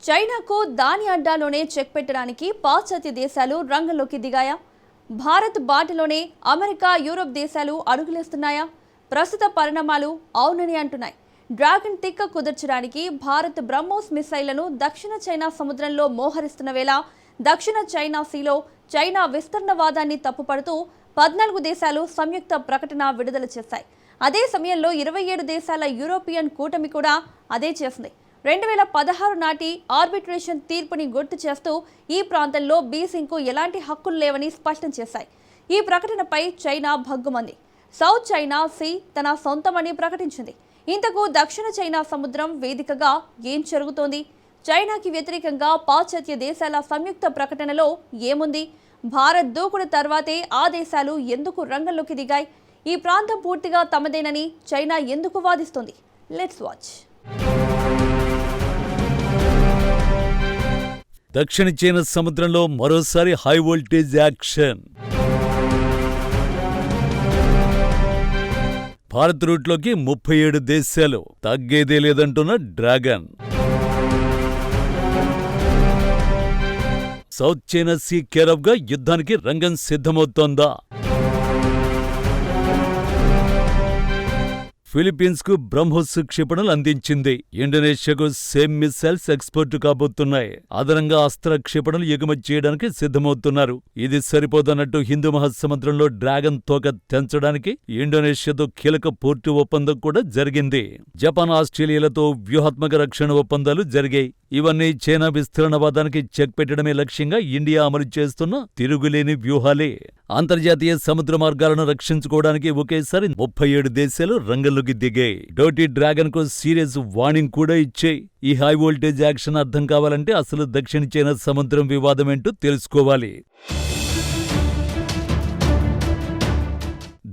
చైనాకు దాని అడ్డాలోనే చెక్ పెట్టడానికి పాశ్చాత్య దేశాలు రంగంలోకి దిగాయా? భారత్ బాటలోనే అమెరికా, యూరోప్ దేశాలు అడుగులేస్తున్నాయా? ప్రస్తుత పరిణామాలు అవునని అంటున్నాయి. డ్రాగన్ తిక్క కుదర్చడానికి భారత్ బ్రహ్మోస్ మిసైళ్లను దక్షిణ చైనా సముద్రంలో మోహరిస్తున్న వేళ దక్షిణ చైనా సీలో చైనా విస్తరణవాదాన్ని తప్పుపడుతూ 14 దేశాలు సంయుక్త ప్రకటన విడుదల చేశాయి. అదే సమయంలో 27 దేశాల యూరోపియన్ కూటమి కూడా అదే చేసింది. 2016 నాటి ఆర్బిట్రేషన్ తీర్పుని గుర్తు చేస్తూ ఈ ప్రాంతంలో బీజింగ్కు ఎలాంటి హక్కులు లేవని స్పష్టం చేశాయి. ఈ ప్రకటనపై చైనా భగ్గుమంది. సౌత్ చైనా సీ తన సొంతమని ప్రకటించింది. ఇంతకు దక్షిణ చైనా సముద్రం వేదికగా ఏం జరుగుతోంది? చైనాకి వ్యతిరేకంగా పాశ్చాత్య దేశాల సంయుక్త ప్రకటనలో ఏముంది? భారత్ దూకుడు తర్వాతే ఆ దేశాలు ఎందుకు రంగంలోకి దిగాయి? ఈ ప్రాంతం పూర్తిగా తమదేనని చైనా ఎందుకు వాదిస్తోంది? Let's watch. దక్షిణ చైనా సముద్రంలో మరోసారి హై వోల్టేజ్ యాక్షన్. భారత్ రూట్లోకి 37 దేశాలు, తగ్గేదే లేదంటున్న డ్రాగన్. సౌత్ చైనా సీ కేరఫ్గా యుద్ధానికి రంగం సిద్ధమవుతోందా? ఫిలిప్పీన్స్కు బ్రహ్మోస్ క్షిపణులు అందించింది. ఇండోనేషియాకు సేమ్ మిసైల్స్ ఎక్స్పోర్ట్ కాబోతున్నాయి. అదనంగా అస్త్ర క్షిపణులు ఎగుమతి చేయడానికి సిద్ధమవుతున్నారు. ఇది సరిపోదన్నట్టు హిందూ మహాసముద్రంలో డ్రాగన్ తోక తెంచడానికి ఇండోనేషియాతో కీలక పోర్టు ఒప్పందం కూడా జరిగింది. జపాన్, ఆస్ట్రేలియాలతో వ్యూహాత్మక రక్షణ ఒప్పందాలు జరిగాయి. ఇవన్నీ చైనా విస్తరణవాదానికి చెక్ పెట్టడమే లక్ష్యంగా ఇండియా అమలు చేస్తున్న తిరుగులేని వ్యూహాలే. అంతర్జాతీయ సముద్ర మార్గాలను రక్షించుకోవడానికి ఒకేసారి 37 దేశాలు రంగంలోకి దిగాయి. డోటీ డ్రాగన్ కు సీరియస్ వార్నింగ్ కూడా ఇచ్చాయి. ఈ హై వోల్టేజ్ యాక్షన్ అర్థం కావాలంటే అసలు దక్షిణ చైనా సముద్రం వివాదం ఏంటో తెలుసుకోవాలి.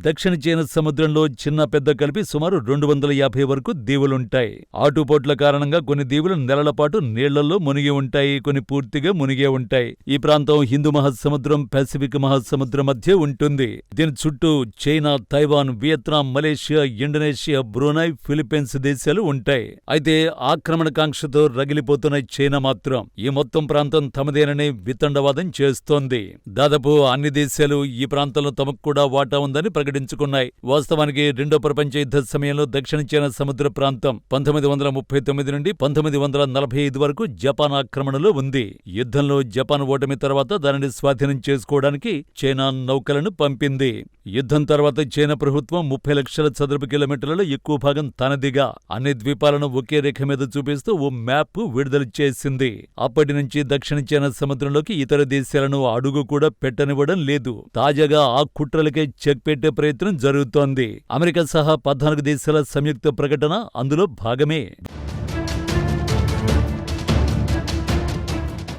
దక్షిణ చైనా సముద్రంలో చిన్న పెద్ద కలిపి సుమారు 250 వరకు దీవులుంటాయి. ఆటుపోట్ల కారణంగా కొన్ని దీవులు నెలల పాటు నీళ్లలో మునిగి ఉంటాయి, కొన్ని పూర్తిగా మునిగే ఉంటాయి. ఈ ప్రాంతం హిందూ మహాసముద్రం, పసిఫిక్ మహాసముద్రం మధ్య ఉంటుంది. దీని చుట్టూ China, Taiwan, Vietnam, Malaysia, Indonesia, Brunei, Philippines దేశాలు ఉంటాయి. అయితే ఆక్రమణకాంక్షతో రగిలిపోతున్న చైనా మాత్రం ఈ మొత్తం ప్రాంతం తమదేననే వితండవాదం చేస్తోంది. దాదాపు అన్ని దేశాలు ఈ ప్రాంతంలో తమకు కూడా వాటా ఉందని ప్రకటించుకున్నాయి. వాస్తవానికి రెండో ప్రపంచ యుద్ధ సమయంలో దక్షిణ చైనా సముద్ర ప్రాంతం 1939 నుండి 1945 వరకు జపాన్ ఆక్రమణలో ఉంది. యుద్ధంలో జపాన్ ఓటమి తర్వాత దానిని స్వాధీనం చేసుకోవడానికి చైనా నౌకలను పంపింది. యుద్ధం తర్వాత చైనా ప్రభుత్వం 30 లక్షల చదరపు కిలోమీటర్లలో ఎక్కువ భాగం తనదిగా అన్ని ద్వీపాలను ఒకే రేఖ మీద చూపిస్తూ ఓ మ్యాప్ విడుదల చేసింది. అప్పటి నుంచి దక్షిణ చైనా సముద్రంలోకి ఇతర దేశాలను అడుగు కూడా పెట్టనివ్వడం లేదు. తాజాగా ఆ కుట్రలకే చెక్ పెట్టే ప్రయత్నం జరుగుతోంది. అమెరికా సహా 14 దేశాల సంయుక్త ప్రకటన అందులో భాగమే.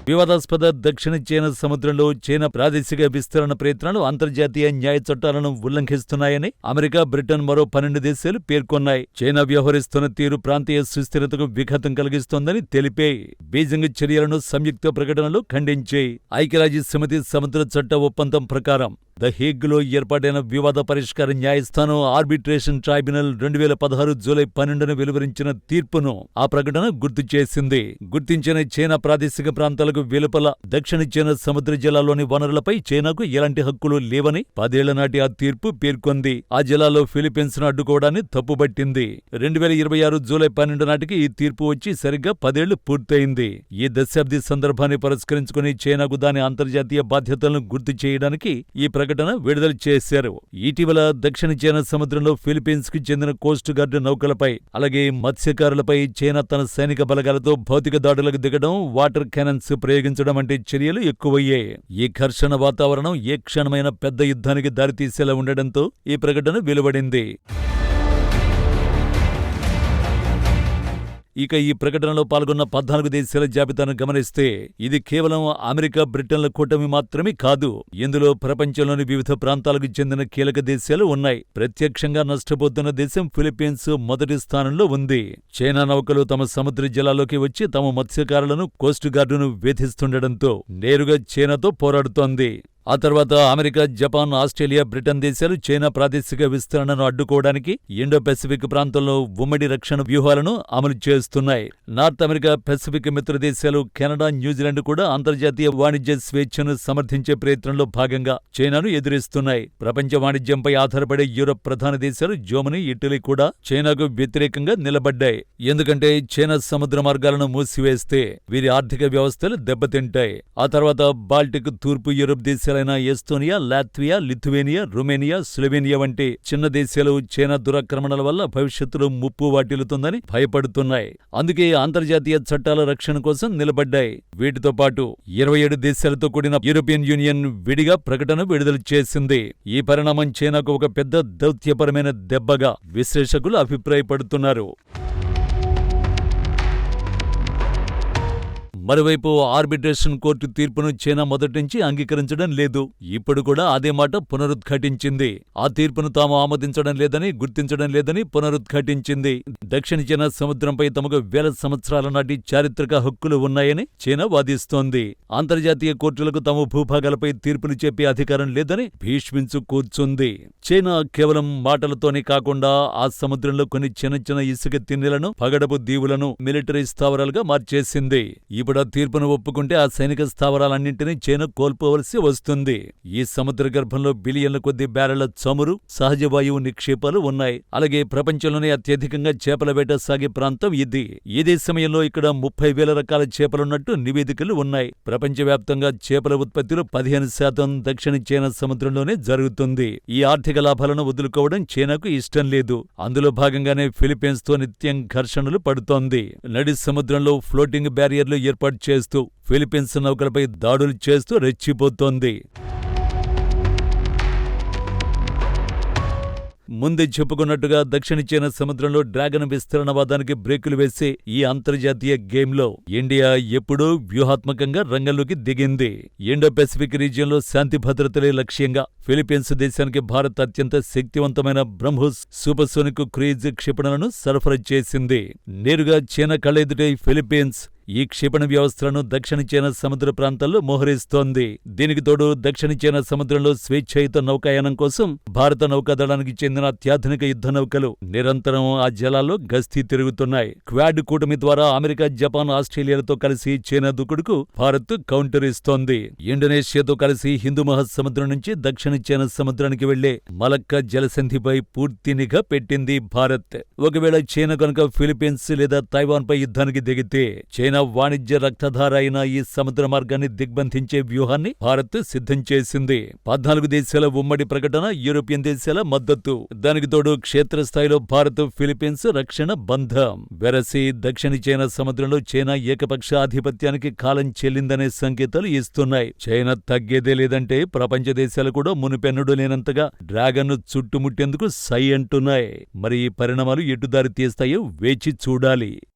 వివాదాస్పద దక్షిణ చైనా సముద్రంలో చైనా ప్రాదేశిక విస్తరణ ప్రయత్నాలు అంతర్జాతీయ న్యాయ చట్టాలను ఉల్లంఘిస్తున్నాయని అమెరికా, బ్రిటన్ మరో 12 దేశాలు పేర్కొన్నాయి. చైనా వ్యవహరిస్తున్న తీరు ప్రాంతీయ సుస్థిరతకు విఘాతం కలిగిస్తోందని తెలిపాయి. బీజింగ్ చర్యలను సంయుక్త ప్రకటనలో ఖండించాయి. ఐక్యరాజ్యసమితి సముద్ర చట్ట ఒప్పందం ప్రకారం ద హేగ్లో ఏర్పాటైన వివాద పరిష్కార న్యాయస్థానం ఆర్బిట్రేషన్ ట్రైబ్యునల్ 2016 జూలై 12న వెలువరించిన తీర్పును ఆ ప్రకటన గుర్తు చేసింది. గుర్తించిన చైనా ప్రాదేశిక ప్రాంతాలకు వెలుపల దక్షిణ చైనా సముద్ర జలాల్లోని వనరులపై చైనాకు ఎలాంటి హక్కులు లేవని 10 ఏళ్ల నాటి ఆ తీర్పు పేర్కొంది. ఆ జలాల్లో ఫిలిప్పీన్స్ ను అడ్డుకోవడాన్ని తప్పుబట్టింది. 2026 జూలై 12 నాటికి ఈ తీర్పు వచ్చి సరిగ్గా 10 ఏళ్లు పూర్తయింది. ఈ దశాబ్ది సందర్భాన్ని పురస్కరించుకుని చైనాకు దాని అంతర్జాతీయ బాధ్యతలను గుర్తు చేయడానికి ఈ ప్రకటన విడుదల చేశారు. ఇటీవల దక్షిణ చైనా సముద్రంలో ఫిలిప్పీన్స్ కు చెందిన కోస్ట్ గార్డ్ నౌకలపై, అలాగే మత్స్యకారులపై చైనా తన సైనిక బలగాలతో భౌతిక దాడులకు దిగడం, వాటర్ క్యానన్స్ ప్రయోగించడం వంటి చర్యలు ఎక్కువయ్యాయి. ఈ ఘర్షణ వాతావరణం ఏ క్షణమైన పెద్ద యుద్ధానికి దారితీసేలా ఉండడంతో ఈ ప్రకటన వెలువడింది. ఇక ఈ ప్రకటనలో పాల్గొన్న 14 దేశాల జాబితాను గమనిస్తే ఇది కేవలం అమెరికా, బ్రిటన్ల కూటమి మాత్రమే కాదు. ఇందులో ప్రపంచంలోని వివిధ ప్రాంతాలకు చెందిన కీలక దేశాలు ఉన్నాయి. ప్రత్యక్షంగా నష్టపోతున్న దేశం ఫిలిప్పీన్స్ మొదటి స్థానంలో ఉంది. చైనా నౌకలు తమ సముద్ర జలాల్లోకి వచ్చి తమ మత్స్యకారులను, కోస్ట్ గార్డును వేధిస్తుండటంతో నేరుగా చైనాతో పోరాడుతోంది. ఆ తర్వాత అమెరికా, జపాన్, ఆస్ట్రేలియా, బ్రిటన్ దేశాలు చైనా ప్రాదేశిక విస్తరణను అడ్డుకోవడానికి ఇండో పెసిఫిక్ ప్రాంతంలో ఉమ్మడి రక్షణ వ్యూహాలను అమలు చేస్తున్నాయి. నార్త్ అమెరికా, పెసిఫిక్ మిత్ర దేశాలు కెనడా, న్యూజిలాండ్ కూడా అంతర్జాతీయ వాణిజ్య స్వేచ్ఛను సమర్థించే ప్రయత్నంలో భాగంగా చైనాను ఎదురిస్తున్నాయి. ప్రపంచ వాణిజ్యంపై ఆధారపడే యూరప్ ప్రధాన దేశాలు జర్మనీ, ఇటలీ కూడా చైనాకు వ్యతిరేకంగా నిలబడ్డాయి. ఎందుకంటే చైనా సముద్ర మార్గాలను మూసివేస్తే వీరి ఆర్థిక వ్యవస్థలు దెబ్బతింటాయి. ఆ తర్వాత బాల్టిక్, తూర్పు యూరప్ దేశాలైన Estonia, Latvia, Lithuania, Romania, Slovenia వంటి చిన్న దేశాలు చైనా దురాక్రమణల వల్ల భవిష్యత్తులో ముప్పు వాటిల్లుతుందని భయపడుతున్నాయి. అందుకే అంతర్జాతీయ చట్టాల రక్షణ కోసం నిలబడ్డాయి. వీటితో పాటు 27 దేశాలతో కూడిన యూరోపియన్ యూనియన్ విడిగా ప్రకటన విడుదల చేసింది. ఈ పరిణామం చైనాకు ఒక పెద్ద దౌత్యపరమైన దెబ్బగా విశ్లేషకులు అభిప్రాయపడుతున్నారు. మరోవైపు ఆర్బిట్రేషన్ కోర్టు తీర్పును చైనా మొదటి నుంచి అంగీకరించడం లేదు. ఇప్పుడు కూడా అదే మాట పునరుద్ఘాటించింది. ఆ తీర్పును తాము ఆమోదించడం లేదని, గుర్తించడం లేదని పునరుద్ఘాటించింది. దక్షిణ చైనా సముద్రంపై తమకు వేల సంవత్సరాల నాటి చారిత్రక హక్కులు ఉన్నాయని చైనా వాదిస్తోంది. అంతర్జాతీయ కోర్టులకు తమ భూభాగాలపై తీర్పులు చెప్పే అధికారం లేదని భీష్మించు కూర్చుంది. చైనా కేవలం మాటలతోనే కాకుండా ఆ సముద్రంలో కొన్ని చిన్న చిన్న ఇసుక తిన్నెలను, పగడపు దీవులను మిలిటరీ స్థావరాలుగా మార్చేసింది. ఇప్పుడు తీర్పును ఒప్పుకుంటే ఆ సైనిక స్థావరాలన్నింటినీ చైనా కోల్పోవలసి వస్తుంది. ఈ సముద్ర గర్భంలో బిలియన్ల కొద్ది బ్యారెళ్ల చమురు, సహజ వాయువు నిక్షేపాలు ఉన్నాయి. అలాగే ప్రపంచంలోనే అత్యధికంగా చేపల వేట సాగే ప్రాంతం ఇది. ఇదే సమయంలో ఇక్కడ 30,000 రకాల చేపలున్నట్టు నివేదికలు ఉన్నాయి. ప్రపంచవ్యాప్తంగా చేపల ఉత్పత్తిలో 15% దక్షిణ చైనా సముద్రంలోనే జరుగుతుంది. ఈ ఆర్థిక లాభాలను వదులుకోవడం చైనాకు ఇష్టం లేదు. అందులో భాగంగానే ఫిలిప్పీన్స్ తో నిత్యం ఘర్షణలు పడుతోంది. నడి సముద్రంలో ఫ్లోటింగ్ బ్యారియర్లు ఏర్పాటు చేస్తూ ఫిలిప్పీన్స్ నౌకలపై దాడులు చేస్తూ రెచ్చిపోతోంది. ముందే చెప్పుకున్నట్టుగా దక్షిణ చైనా సముద్రంలో డ్రాగన్ విస్తరణవాదానికి బ్రేకులు వేసే ఈ అంతర్జాతీయ గేమ్లో ఇండియా ఎప్పుడూ వ్యూహాత్మకంగా రంగంలోకి దిగింది. ఇండో పెసిఫిక్ రీజియన్లో శాంతి భద్రతలే లక్ష్యంగా ఫిలిప్పీన్స్ దేశానికి భారత్ అత్యంత శక్తివంతమైన బ్రహ్మోస్ సూపర్సోనిక్ క్రూయిజ్ క్షిపణులను సరఫరా చేసింది. నేరుగా చైనా కళ్ళెదుటే ఫిలిప్పీన్స్ ఈ క్షిపణి వ్యవస్థలను దక్షిణ చైనా సముద్ర ప్రాంతాల్లో మోహరిస్తోంది. దీనికి తోడు దక్షిణ చైనా సముద్రంలో స్వేచ్ఛాయుత నౌకాయానం కోసం భారత నౌకాదళానికి చెందిన అత్యాధునిక యుద్ధ నౌకలు నిరంతరం ఆ జలాల్లో గస్తీ తిరుగుతున్నాయి. క్వాడ్ కూటమి ద్వారా అమెరికా, జపాన్, ఆస్ట్రేలియాలతో కలిసి చైనా దూకుడుకు భారత్ కౌంటర్ ఇస్తోంది. ఇండోనేషియాతో కలిసి హిందూ మహాసముద్రం నుంచి దక్షిణ చైనా సముద్రానికి వెళ్లే మలక్కా జలసంధిపై పూర్తి నిఘా పెట్టింది భారత్. ఒకవేళ చైనా కనుక ఫిలిప్పీన్స్ లేదా తైవాన్ పై యుద్ధానికి దిగితే చైనా వాణిజ్య రక్తధార అయిన ఈ సముద్ర మార్గాన్ని దిగ్బంధించే వ్యూహాన్ని భారత్ సిద్ధం చేసింది. 14 దేశాల ఉమ్మడి ప్రకటన, యూరోపియన్ దేశాల మద్దతు, దానికి తోడు క్షేత్రస్థాయిలో భారత్, ఫిలిప్పీన్స్ రక్షణ బంధం. వెరసి దక్షిణ చైనా సముద్రంలో చైనా ఏకపక్ష ఆధిపత్యానికి కాలం చెల్లిందనే సంకేతాలు ఇస్తున్నాయి. చైనా తగ్గేదే లేదంటే ప్రపంచ దేశాలు కూడా మునుపెన్నడూ లేనంతగా డ్రాగన్ను చుట్టుముట్టేందుకు సై అంటున్నాయి. మరి ఈ పరిణామాలు ఎటు దారి తీస్తాయో వేచి చూడాలి.